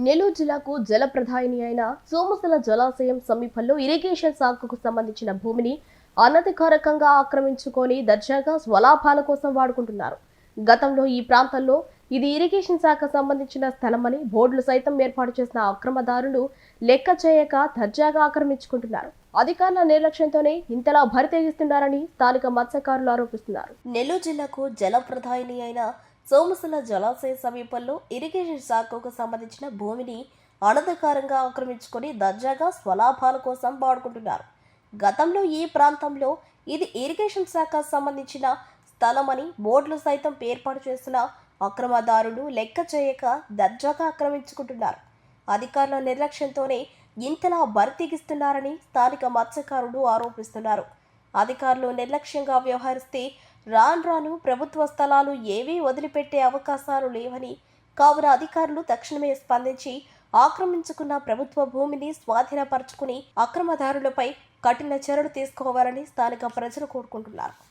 నెల్లూరు జిల్లాకు జలప్రదాయిని అయిన సోమశిల జలాశయం సమీపంలో ఇరిగేషన్ శాఖకు సంబంధించిన భూమిని అనధికారికంగా ఆక్రమించుకొని దర్జాగా స్వలాభాల కోసం వాడుకుంటున్నారు. గతంలో ఈ ప్రాంతంలో ఇది ఇరిగేషన్ శాఖ సంబంధించిన స్థలమని బోర్డులు సైతం ఏర్పాటు చేసిన అక్రమదారులు లెక్క చేయక దర్జాగా ఆక్రమించుకుంటున్నారు. అధికారుల నిర్లక్ష్యంతోనే ఇంతలా భరితెగిస్తున్నారని స్థానిక మత్స్యకారులు ఆరోపిస్తున్నారు. నెల్లూరు జిల్లాకు జలప్రదాయిని అయిన సోమశిల జలాశయ సమీపంలో ఇరిగేషన్ శాఖకు సంబంధించిన భూమిని అనధికారంగా ఆక్రమించుకొని దర్జాగా స్వలాభాల కోసం వాడుకుంటున్నారు. గతంలో ఈ ప్రాంతంలో ఇది ఇరిగేషన్ శాఖ సంబంధించిన స్థలమని బోర్డులు సైతం ఏర్పాటు చేసిన అక్రమదారులు లెక్క చేయక దర్జాగా ఆక్రమించుకుంటున్నారు. అధికారుల నిర్లక్ష్యంతోనే ఇంతలా బరితెగిస్తున్నారని స్థానిక మత్స్యకారులు ఆరోపిస్తున్నారు. అధికారులు నిర్లక్ష్యంగా వ్యవహరిస్తే రాను ప్రభుత్వ స్థలాలు ఏవీ వదిలిపెట్టే అవకాశాలు లేవని, కావున అధికారులు తక్షణమే స్పందించి ఆక్రమించుకున్న ప్రభుత్వ భూమిని స్వాధీనపరచుకుని అక్రమదారులపై కఠిన చర్యలు తీసుకోవాలని స్థానిక ప్రజలు కోరుకుంటున్నారు.